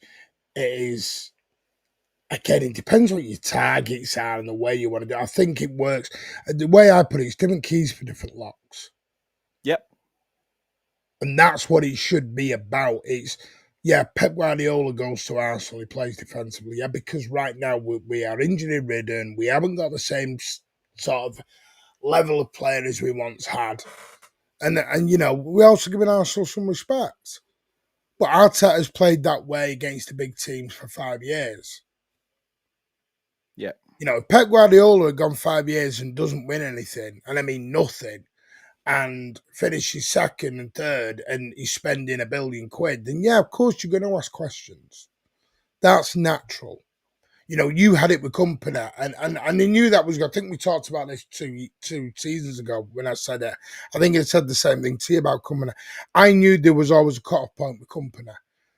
it is. Again, it depends what your targets are and the way you want to do it. I think it works. The way I put it, it's different keys for different locks. yep, And that's what it should be about. It's yeah, Pep Guardiola goes to Arsenal, he plays defensively. Yeah, because right now we are injury ridden. We haven't got the same sort of level of player as we once had. And you know, we also giving Arsenal some respect. But Arteta has played that way against the big teams for 5 years. yep, You know, if Pep Guardiola had gone 5 years and doesn't win anything, and I mean nothing, and finishes second and third and he's spending £1 billion, then yeah, of course you're going to ask questions. That's natural. You know, you had it with Kompany, and they knew that was. I think we talked about this two seasons ago when I said it. I think I said the same thing to you about Kompany. I knew there was always a cut-off point with Kompany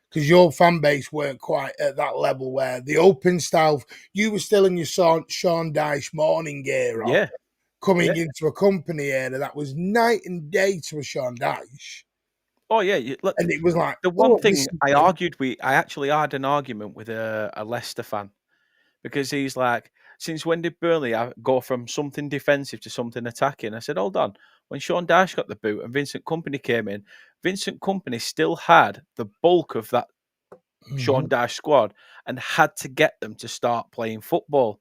because your fan base weren't quite at that level where the open style. You were still in your Sean Dyche morning era, yeah, coming yeah. into a Kompany era that was night and day to a Sean Dyche, Oh yeah. Look, and it was like, the one oh, this thing is I actually had an argument with a Leicester fan because he's like, since when did Burnley go from something defensive to something attacking? I said, hold on. When Sean Dyche got the boot and Vincent Kompany came in, Vincent Kompany still had the bulk of that Mhm. Sean Dyche squad and had to get them to start playing football.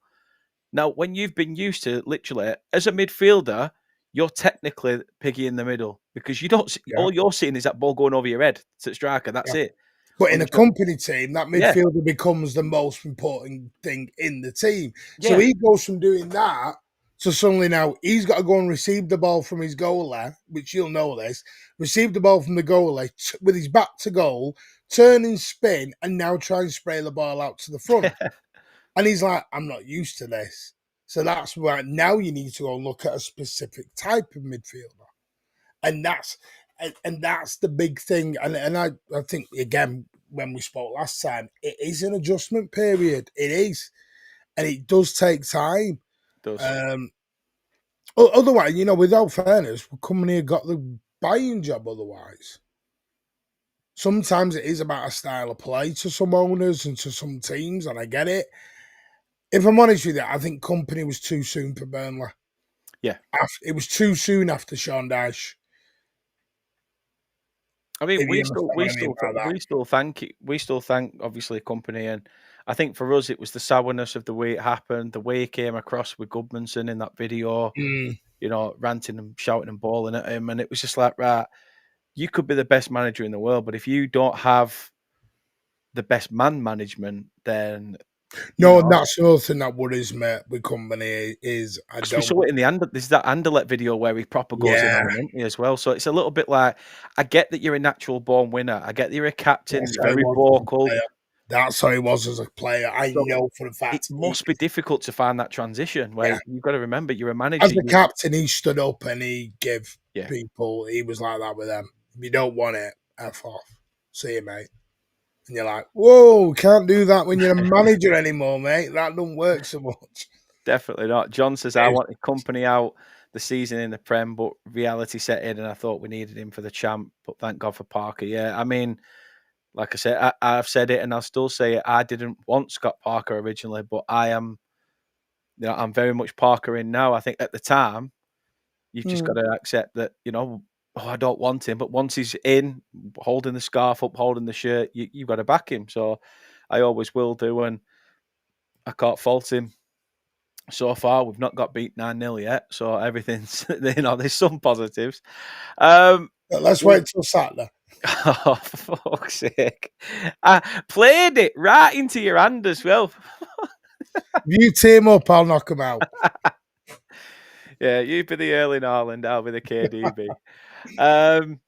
Now, when you've been used to literally as a midfielder, you're technically piggy in the middle because you don't see, Yeah. all you're seeing is that ball going over your head to striker. That's it. But in When a you company team, that yeah, midfielder becomes the most important thing in the team. So yeah, he goes from doing that to suddenly now he's got to go and receive the ball from his goalie, which you'll know this, receive the ball from the goalie with his back to goal, turn and spin, and now try and spray the ball out to the front. And he's like, I'm not used to this. So that's why now you need to go and look at a specific type of midfielder. And that's the big thing. And I think again when we spoke last time, it is an adjustment period. It is, and it does take time. does Um, Otherwise, without fairness, Kompany got the buying job otherwise. Sometimes it is about a style of play to some owners and to some teams, and I get it. If I'm honest with you, I think Kompany was too soon for Burnley. Yeah. It was too soon after Sean Dyche. I mean, If you understand what I mean by that. we still thank obviously Kompany, and I think for us it was the sourness of the way it happened, the way he came across with Goodmanson in that video, Mm. ranting and shouting and bawling at him, and it was just like, right, you could be the best manager in the world, but if you don't have the best man management, then you No, know, that's another thing that worries me with Kompany is I because we don't. saw it in there's that Anderlecht video where he proper goes in Yeah, on him, isn't he, as well. So it's a little bit like, I get that you're a natural born winner. I get that you're a captain, that's you're how he very was as a vocal. player. That's how he was as a player. I So know for a it fact. must be difficult to find that transition where Yeah, you've got to remember you're a as manager. the captain, he stood up and he gave Yeah, people. He was like that with them. If you don't want it, f off. See you, mate. And you're like, whoa, can't do that when you're a manager anymore, mate. That don't work so much. definitely not. John says, I wanted Kompany out the season in the Prem, but reality set in and I thought we needed him for the champ. But thank God for Parker. Yeah, I mean, like I said, I've said it and I'll still say it. I didn't want Scott Parker originally, but I'm very much Parker in now. I think at the time, you've just got Mm. to accept that, I don't want him. But once he's in, holding the scarf up, holding the shirt, you've got to back him. So I always will do. And I can't fault him. So far, we've not got beat 9-0 yet. So everything's, there's some positives. But let's we- wait till Saturday. oh, for fuck's sake. I played it right into your hand as well. If you team up, I'll knock them out. Yeah, you be the Erling Haaland, I'll be the KDB. um,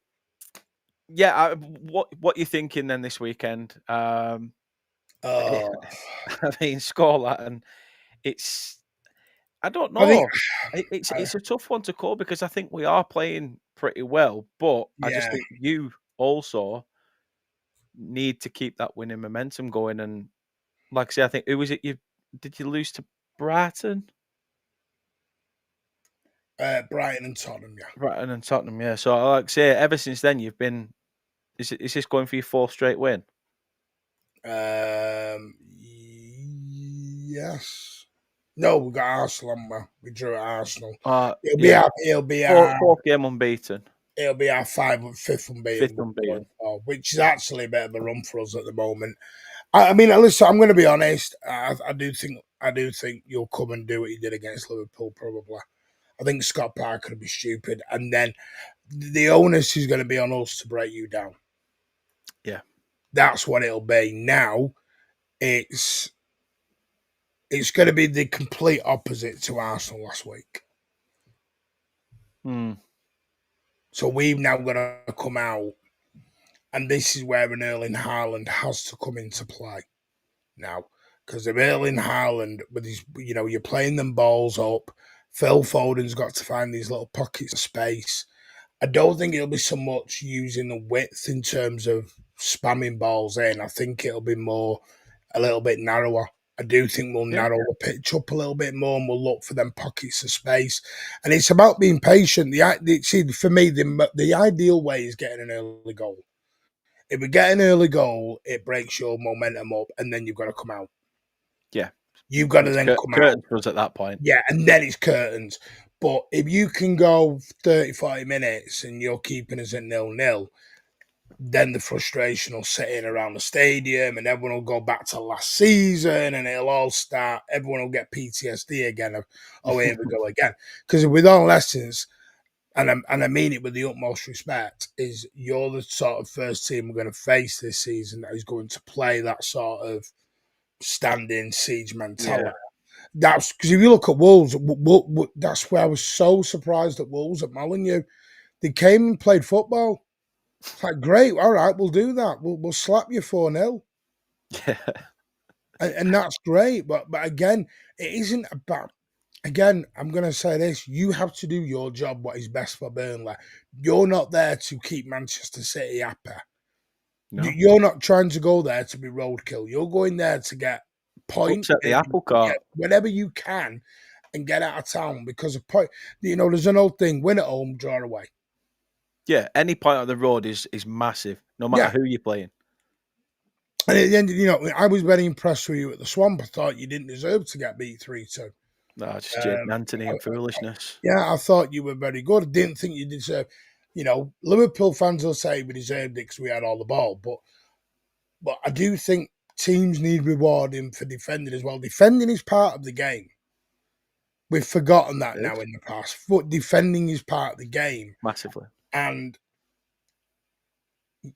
yeah, what you thinking then this weekend? Oh, I mean, score that, and it's I don't I think, know. It's a tough one to call because I think we are playing pretty well, but I just yeah. think you also need to keep that winning momentum going. And like I say, I think who was it? You did you lose to Brighton? Brighton and Tottenham, yeah. Brighton and Tottenham, yeah. So like I say, ever since then you've been. Is this going for your fourth straight win? Yes. No, we got Arsenal. We drew at Arsenal. It'll be Yeah, our. It'll be our. fourth game unbeaten, It'll be our fifth unbeaten, fifth unbeaten. which is actually a bit of a run for us at the moment. I mean, listen, I'm going to be honest. I do think you'll come and do what you did against Liverpool. Probably. I think Scott Parker would be stupid, and then the onus is going to be on us to break you down. Yeah, That's what it'll be. Now it's going to be the complete opposite to Arsenal last week. hmm. So we've now got to come out, and this is where an Erling Haaland has to come into play now. Because if Erling Haaland, with his, you're playing them balls up, Phil Foden's got to find these little pockets of space. I don't think it'll be so much using the width in terms of spamming balls in. I think it'll be more a little bit narrower. I do think we'll Yeah, narrow the pitch up a little bit more and we'll look for them pockets of space. And it's about being patient. See, for me, the ideal way is getting an early goal. If we get an early goal, it breaks your momentum up and then you've got to come out. yeah. You've got to It's then come out. curtains for us at that point. Yeah, and then it's curtains. But if you can go 30, 40 minutes and you're keeping us at 0-0, then the frustration will set in around the stadium and everyone will go back to last season and it'll all start. Everyone will get PTSD again of, oh, here we go again. Because with all lessons, and I mean it with the utmost respect, is you're the sort of first team we're going to face this season that is going to play that sort of standing siege mentality. Yeah, That's because if you look at Wolves, that's where I was so surprised at Wolves at Molineux. They came and played football. It's like, great, all right, we'll do that. We'll slap you 4-0. yeah, And that's great. But again, it isn't about, again, I'm going to say this. You have to do your job, what is best for Burnley. You're not there to keep Manchester City happy. no. You're not trying to go there to be roadkill. You're going there to get point, Upset the apple yeah, cart. whenever you can. and get out of town because of point. There's an old thing: win at home, draw away. Yeah, any point on the road is massive, no matter Yeah. who you're playing. And at the end, I was very impressed with you at the Swamp. I thought you didn't deserve to get beat 3-2. No, just Jaden Anthony and foolishness. Yeah, I thought you were very good. I didn't think you deserved. Liverpool fans will say we deserved it because we had all the ball, but I do think teams need rewarding for defending as well. Defending is part of the game. We've forgotten that now in the past, but defending is part of the game. Massively. And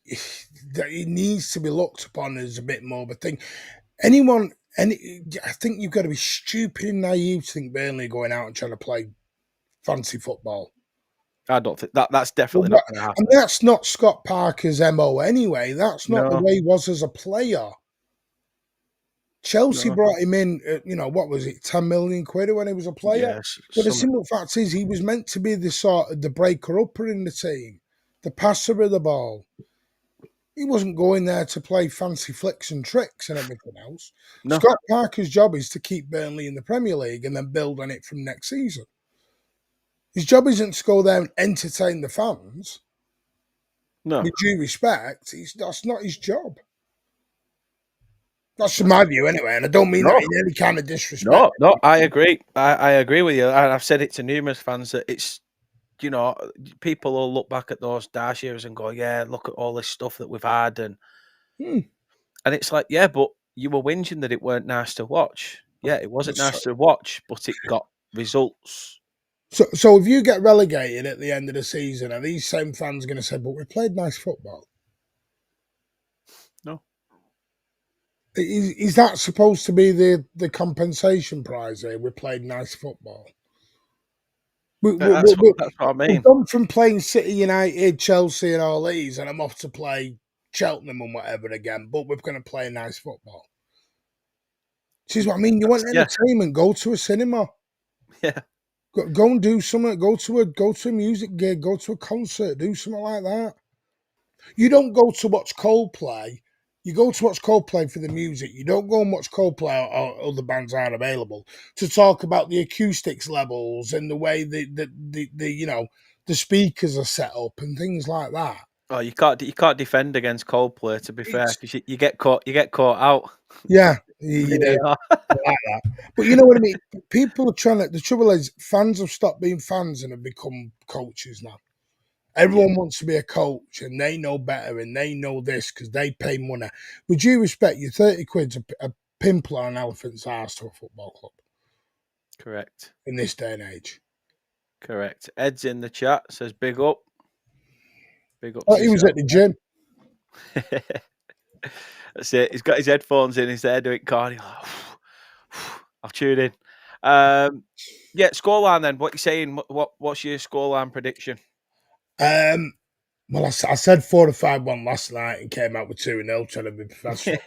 it needs to be looked upon as a bit more of a thing. I think you've got to be stupid and naive to think Burnley are going out and trying to play fancy football. I don't think that's definitely not going to happen. And that's not Scott Parker's MO anyway. That's not the way he was as a player. Chelsea brought him in, what was it, 10 million quid when he was a player? Yes, but the simple fact is he was meant to be the breaker-upper in the team, the passer of the ball. He wasn't going there to play fancy flicks and tricks and everything else. No. Scott Parker's job is to keep Burnley in the Premier League and then build on it from next season. His job isn't to go there and entertain the fans. No. With due respect, that's not his job. That's my view anyway, and I don't mean that in any kind of disrespect. No, I agree. I agree with you. I've said it to numerous fans that it's, people will look back at those Dash years and go, yeah, look at all this stuff that we've had. And it's like, yeah, but you were whinging that it weren't nice to watch. Yeah, it wasn't nice to watch, but it got results. So if you get relegated at the end of the season, are these same fans going to say, but we played nice football? No. Is that supposed to be the compensation prize here? We played nice football. That's what I mean. We've gone from playing City, United, Chelsea and all these, and I'm off to play Cheltenham and whatever again, but we're going to play nice football. This is what I mean. You want entertainment, go to a cinema. Yeah. Go and do something. Go to a music gig. Go to a concert. Do something like that. You don't go to watch Coldplay. You go to watch Coldplay for the music. You don't go and watch Coldplay or other bands aren't available to talk about the acoustics levels and the way the speakers are set up and things like that. Oh, you can't defend against Coldplay, to be fair, because you get caught out. Yeah, you do. Like that. But you know what I mean? People are trying to. The trouble is, fans have stopped being fans and have become coaches now. Everyone wants to be a coach, and they know better, and they know this because they pay money. Would you respect your 30 quid's a pimple on an elephant's ass to a football club? Correct. In this day and age. Correct. Ed's in the chat, says big up. Big up. Oh, he was at the gym. That's it. He's got his headphones in. He's there doing cardio. I'll tune in. Yeah, scoreline then. What you saying? What's your scoreline prediction? Well, I said 4-5-1 last night and came out with 2-0, trying to be professional.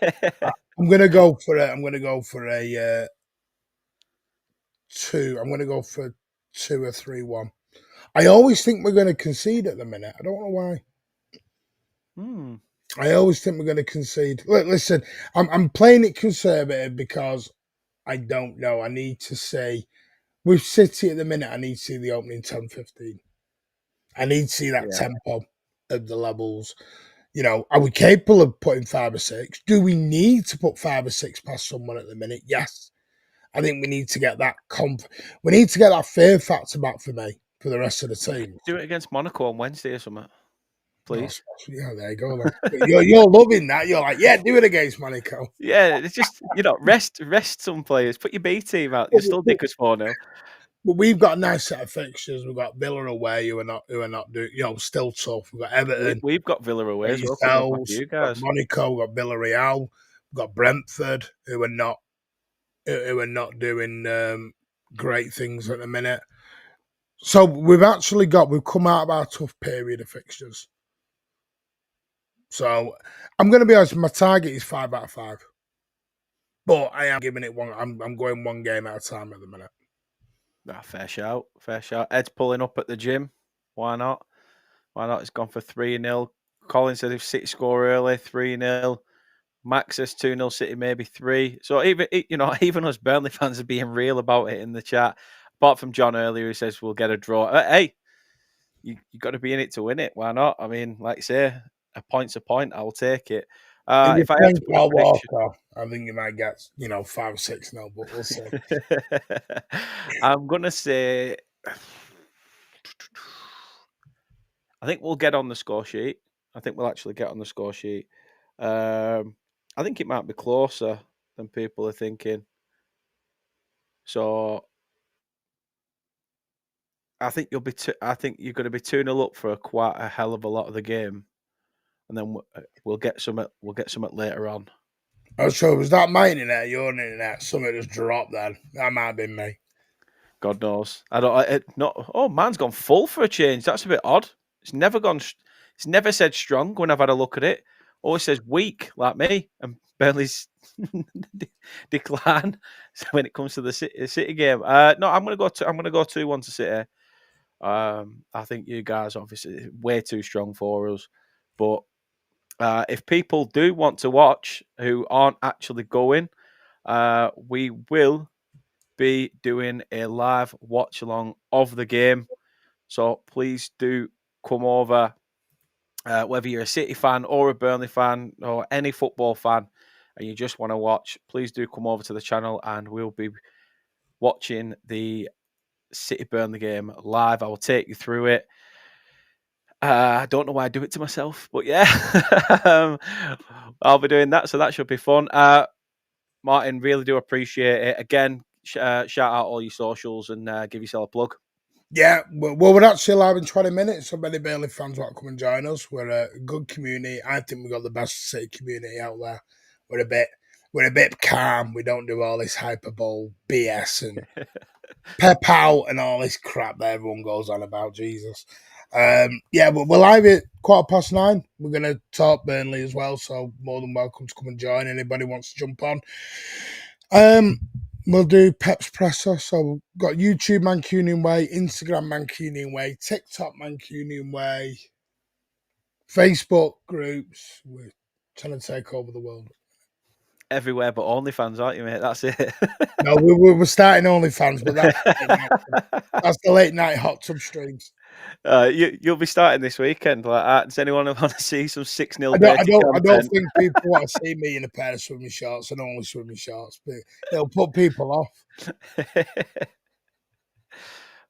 I'm going to go for a 2. I'm going to go for 2 or 3-1. I always think we're going to concede at the minute. I don't know why. I always think we're going to concede. Look, listen, I'm playing it conservative because I don't know. I need to see. With City at the minute, I need to see the opening 10-15. I need to see that tempo of the levels. Are we capable of putting 5 or 6? Do we need to put 5 or 6 past someone at the minute? Yes. I think we need to get that we need to get that fear factor back for me, for the rest of the team. Do it against Monaco on Wednesday or something, please. Oh, yeah, there you go. You're loving that. You're like, yeah, do it against Monaco. Yeah, it's just, rest some players. Put your B team out. You'll still dig us 4-0. But we've got a nice set of fixtures. We've got Villa away, who are not doing, still tough. We've got Everton. We've got Villa away as well. You guys. We've got Monaco. We've got Villarreal. We've got Brentford, who are not doing great things at the minute. So we've come out of our tough period of fixtures. So I'm going to be honest, my target is 5 out of 5. But I am giving it one. I'm going one game at a time at the minute. Fair shout. Ed's pulling up at the gym. Why not? It's gone for 3-0. Colin said if City score early, 3-0. Max says 2-0 City, maybe 3. So even us Burnley fans are being real about it in the chat. apart from John earlier, who says we'll get a draw. Hey, you got to be in it to win it. Why not? I mean, like you say, a point's a point. I'll take it. If you're If I had playing to put a Paul prediction, Walker, I think you might get 5 or 6 nil, but we'll see. I'm gonna say, I think we'll get on the score sheet. I think we'll actually get on the score sheet. I think it might be closer than people are thinking. So I think you'll be. I think you're going to be 2-0 up for quite a hell of a lot of the game, and then we'll get some. We'll get some later on. Oh, so was that my internet, your internet? Something just dropped then. That might have been me. God knows. I don't. Not. Oh, mine's gone full for a change. That's a bit odd. It's never gone. It's never said strong when I've had a look at it. Always says weak, like me, and Burnley's decline when it comes to the City game. No, I'm gonna go. I'm gonna go 2-1 to City. I think you guys obviously way too strong for us, but if people do want to watch who aren't actually going, we will be doing a live watch along of the game. So please do come over, whether you're a City fan or a Burnley fan or any football fan, and you just want to watch, please do come over to the channel and we'll be watching the City Burnley game live. I will take you through it. I don't know why I do it to myself, but yeah, I'll be doing that, so that should be fun. Martin, really do appreciate it. Again, shout out all your socials and give yourself a plug. Yeah, well, we're actually live in 20 minutes. So many Burnley fans want to come and join us. We're a good community. I think we've got the best City community out there. We're a bit calm. We don't do all this hyperbole BS and pep out and all this crap that everyone goes on about. Jesus. Yeah, but we're live at 9:15. We're gonna talk Burnley as well, so more than welcome to come and join. Anybody wants to jump on. We'll do Pep's Presser. So we've got YouTube Mancunian Way, Instagram Mancunian Way, TikTok Mancunian Way, Facebook groups. We're trying to take over the world. Everywhere but OnlyFans, aren't you, mate? That's it. No, we're starting OnlyFans, but that's the late night hot tub streams. You'll be starting this weekend. Like, does anyone want to see some 6-0 I dirty don't content? think people want to see me in a pair of swimming shorts and only swimming shorts, but it'll put people off.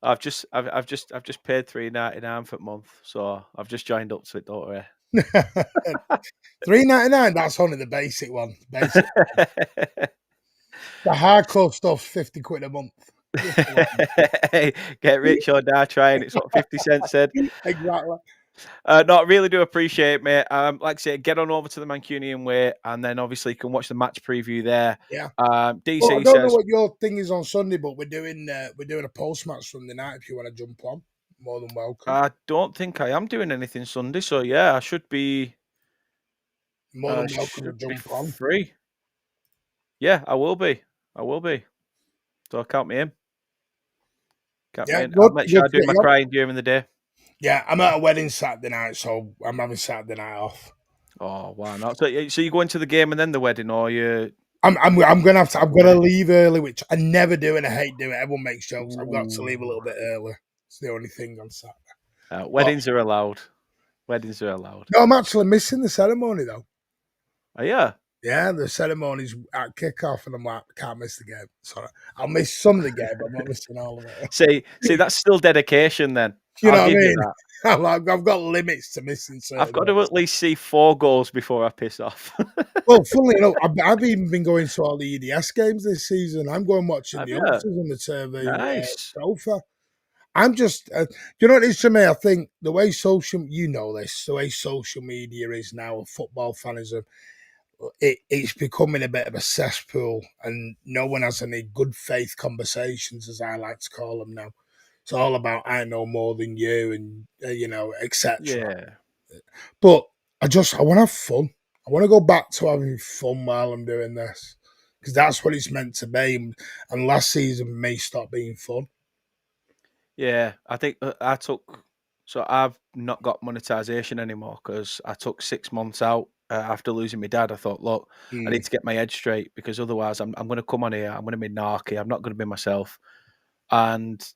I've just paid $3.99 for a month, so I've just joined up to it. Don't worry. $3.99. That's only the basic one. Basic. The hardcore stuff's £50 a month. Hey, get rich or die trying. It's what 50 Cent said. Exactly. No, I really do appreciate it, mate. Like I say, get on over to the Mancunian Way, and then obviously you can watch the match preview there. Yeah. DC Well, I don't know says what your thing is on Sunday, but we're doing a post match Sunday night. If you want to jump on, more than welcome. I don't think I am doing anything Sunday, so yeah, I should be. More than welcome to jump on. Free. Yeah, I will be. So count me in. I'll make sure I do my crying during the day. Yeah, I'm at a wedding Saturday night, so I'm having Saturday night off. Oh, why not? So you go into the game and then the wedding, or you? I'm gonna have to. I've got to leave early, which I never do, and I hate doing it. Everyone makes jokes. I've got to leave a little bit early. It's the only thing on Saturday. Weddings are allowed. Weddings are allowed. No, I'm actually missing the ceremony though. Oh yeah. Yeah, the ceremony's at kickoff, and I'm like, I can't miss the game. Sorry, I'll miss some of the game, but I'm not missing all of it. See, that's still dedication. Then you know what I mean? I've got limits to missing. I've got to at least see 4 goals before I piss off. Well, funnily enough, I've even been going to all the EDS games this season. I'm going watching the youngsters on the TV. Nice. Sofa. I'm just, you know what it is to me? I think the way social media is now, a football fanism, it's becoming a bit of a cesspool, and no one has any good faith conversations, as I like to call them now. It's all about I know more than you, and etc. Yeah. But I want to have fun. I want to go back to having fun while I'm doing this, because that's what it's meant to be. And last season may stop being fun. Yeah, I think I've not got monetization anymore because I took 6 months out after losing my dad. I thought, look, I need to get my head straight, because otherwise I'm going to come on here, I'm going to be narky, I'm not going to be myself. and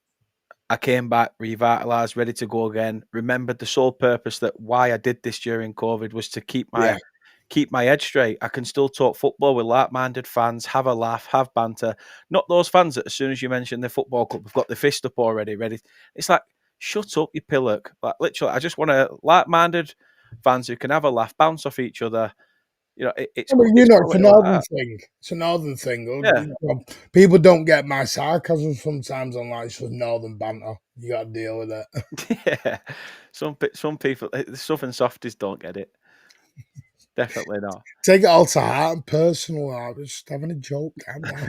I came back revitalized, ready to go again. Remembered the sole purpose that why I did this during COVID was to Yeah. keep my head straight. I can still talk football with like-minded fans, have a laugh, have banter. Not those fans that as soon as you mention the football club, have got their fist up already, ready. It's like, shut up, you pillock. Like literally, I just want to like-minded fans who can have a laugh, bounce off each other. You know, I mean, it's it's a quality like northern that. thing. It's a northern thing. Yeah. People don't get my sarcasm sometimes on like just northern banter. You got to deal with it. Yeah, some people, the southern softies don't get it. Definitely not. Take it all to heart and personal. I was just having a joke. Calm down.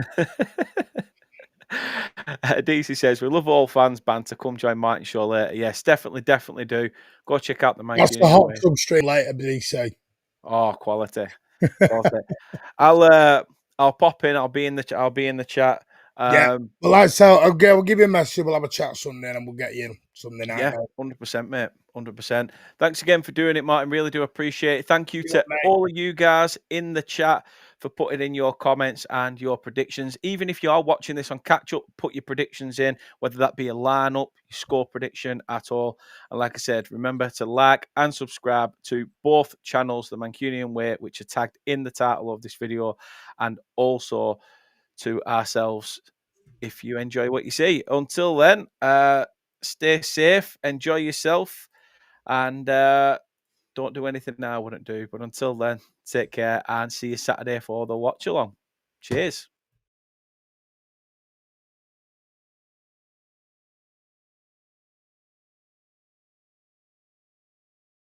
DC says we love all fans banter. Come join Martin Show later. Yes, definitely do. Go check out the That's the Mancunian hot way. tub stream later, BC. Oh, quality. I'll pop in. I'll be in the chat. Yeah. Well, like so, okay, we'll give you a message. We'll have a chat Sunday, and we'll get you Sunday night. Yeah, 100%, mate. 100%. Thanks again for doing it, Martin. Really do appreciate it. Thank you See you, to mate. all of you guys in the chat for putting in your comments and your predictions. Even if you are watching this on catch up, put your predictions in, whether that be a lineup, your score prediction at all. And like I said, remember to like and subscribe to both channels, the Mancunian Way, which are tagged in the title of this video, and also to ourselves if you enjoy what you see. Until then, stay safe, enjoy yourself, and don't do anything I wouldn't do. But until then, take care and see you Saturday for the watch along. Cheers.